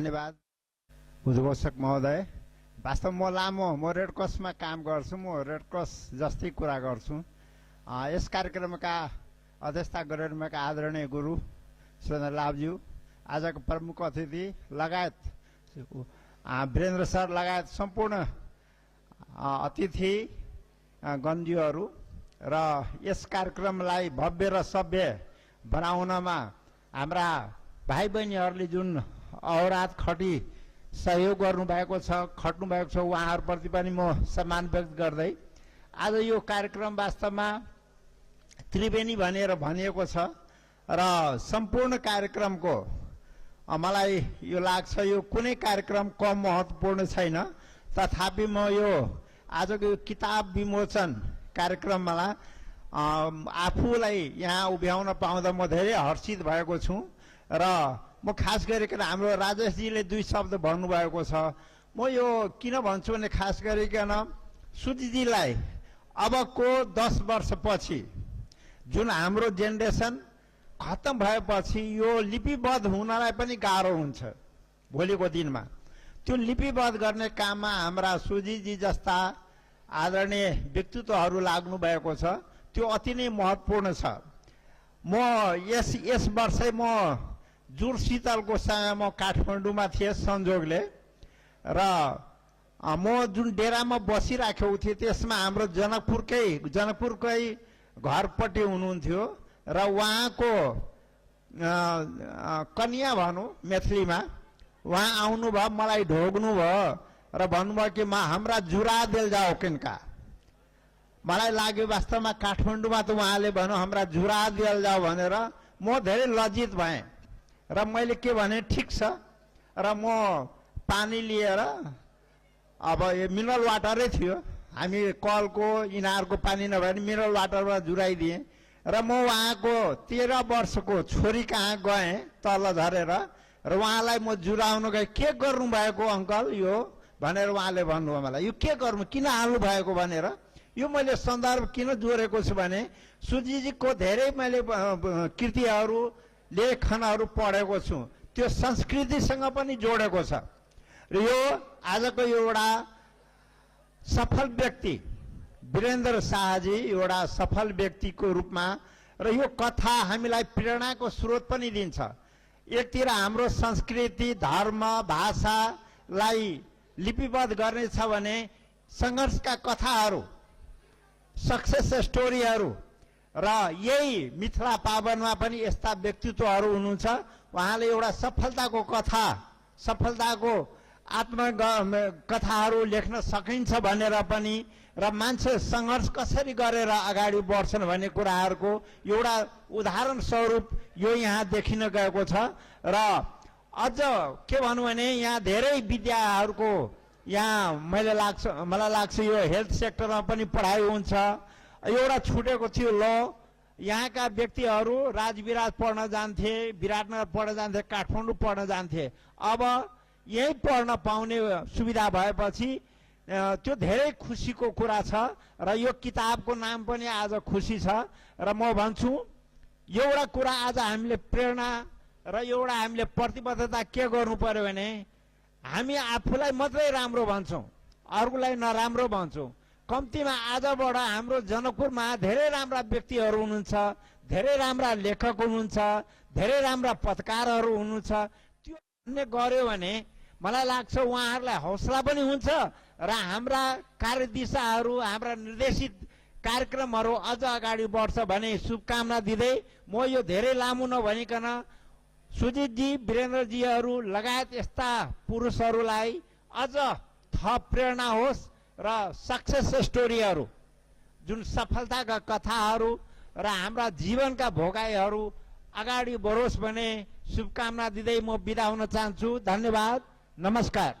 धन्यवाद उद्घोषक महोदय। वास्तवमा म रेड क्रसमा काम गर्छु, म रेड क्रस जस्तै कुरा गर्छु। यस कार्यक्रमका अध्यक्षता गरिरहेका आदरणीय गुरु सुरेन्द्र लाभज्यू, आजको प्रमुख अतिथि लगायत वीरेन्द्र सर लगायत सम्पूर्ण अतिथि गणज्यूहरू र यस कार्यक्रमलाई भव्य र सभ्य बनाउनमा हाम्रा भाइ बहिनीहरूले जुन अहोरात खटी सहयोग गर्नुभएको छ, खट्नुभएको छ, उहाँहरूप्रति पनि म सम्मान व्यक्त गर्दै आज यो कार्यक्रम वास्तवमा त्रिवेणी भनेर भनिएको छ र सम्पूर्ण कार्यक्रमको मलाई यो लाग्छ यो कुनै कार्यक्रम कम महत्त्वपूर्ण छैन। तथापि म यो आजको यो किताब विमोचन कार्यक्रममा आफूलाई यहाँ उभ्याउन पाउँदा म धेरै हर्षित भएको छु र म खास गरिकन हाम्रो राजेशजीले दुई शब्द भन्नुभएको छ। म यो किन भन्छु भने खास गरिकन सुजीजीलाई अबको 10 वर्षपछि जुन हाम्रो जेनेरेसन खत्तम भएपछि यो लिपिबद्ध हुनलाई पनि गाह्रो हुन्छ भोलिको दिनमा। त्यो लिपिबद्ध गर्ने काममा हाम्रा सुजीजी जस्ता आदरणीय व्यक्तित्वहरू लाग्नु भएको छ, त्यो अति नै महत्त्वपूर्ण छ। म यस वर्षै म जुर शीतलको समय म काठमाडौँमा थिएँ संजोगले र म जुन डेरामा बसिराखेको थिएँ त्यसमा हाम्रो जनकपुरकै घरपट्टि हुनुहुन्थ्यो र उहाँको कन्या भनौँ मैथिलीमा उहाँ आउनुभयो, मलाई ढोग्नु भयो र भन्नुभयो कि हाम्रा जुरा दिल जाओ किनका। मलाई लाग्यो वास्तवमा काठमाडौँमा त उहाँले भन्यो हाम्रा जुरा दिल जाओ भनेर। म धेरै लज्जित भएँ र मैले के भने ठिक छ र म पानी लिएर अब यो मिनरल वाटरै थियो, हामी कलको इनारको पानी नभएर मिनरल वाटरमा जुराइदिएँ र म उहाँको 13 वर्षको छोरी कहाँ गएँ तल झरेर र उहाँलाई म जुराउनु गएँ। के गर्नु भएको अङ्कल यो भनेर उहाँले भन्नुभयो मलाई, यो के गर्नु किन हाल्नु भएको भनेर। यो मैले सन्दर्भ किन जोडेको छु भने सुजीजीको धेरै मैले कृतिहरू लेखनहरू पढेको छु, त्यो संस्कृतिसँग पनि जोडेको छ र यो आजको एउटा सफल व्यक्ति वीरेन्द्र शाहजी एउटा सफल व्यक्तिको रूपमा र यो कथा हामीलाई प्रेरणाको स्रोत पनि दिन्छ। एकतिर हाम्रो संस्कृति धर्म भाषालाई लिपिबद्ध गर्ने छ भने सङ्घर्षका कथाहरू सक्सेस स्टोरीहरू र यही मिथिला पावनमा पनि यस्ता व्यक्तित्वहरू हुनुहुन्छ। उहाँले एउटा सफलताको कथा सफलताको आत्मकथाहरू लेख्न सकिन्छ भनेर पनि र मान्छे सङ्घर्ष कसरी गरेर अगाडि बढ्छन् भन्ने कुराहरूको एउटा उदाहरण स्वरूप यो यहाँ देखिन गएको छ। र अझ के भनौँ भने यहाँ धेरै विद्याहरूको यहाँ मलाई लाग्छ यो हेल्थ सेक्टरमा पनि पढाइ हुन्छ। एउटा छुटेको थियो ल, यहाँका व्यक्तिहरू राजविराज पढ्न जान्थे, विराटनगर पढ्न जान्थे, काठमाडौँ पढ्न जान्थे। अब यही पढ्न पाउने सुविधा भएपछि त्यो धेरै खुसीको कुरा छ र यो किताबको नाम पनि आज खुसी छ। र म भन्छु एउटा कुरा आज हामीले प्रेरणा र एउटा हामीले प्रतिबद्धता के गर्नु पर्यो भने हामी आफूलाई मात्रै राम्रो भन्छौँ, अरूलाई नराम्रो भन्छौँ। कम्तीमा आजबाट हाम्रो जनकपुरमा धेरै राम्रा व्यक्तिहरू हुनुहुन्छ, धेरै राम्रा लेखक हुनुहुन्छ, धेरै राम्रा पत्रकारहरू हुनुहुन्छ। त्यो भन्ने गर्यो भने मलाई लाग्छ उहाँहरूलाई हौसला पनि हुन्छ र हाम्रा कार्यदिशाहरू हाम्रा निर्देशित कार्यक्रमहरू अझ अगाडि बढ्छ भन्ने शुभकामना दिँदै म यो धेरै लामो नभनिकन सुजितजी वीरेन्द्रजीहरू लगायत यस्ता पुरुषहरूलाई अझ थप प्रेरणा होस् र सक्सेस स्टोरीहरू जुन सफलताका कथाहरू र हाम्रा जीवनका भोगाईहरू अगाडि बढोस् भन्ने शुभकामना दिँदै म बिदा हुन चाहन्छु। धन्यवाद, नमस्कार।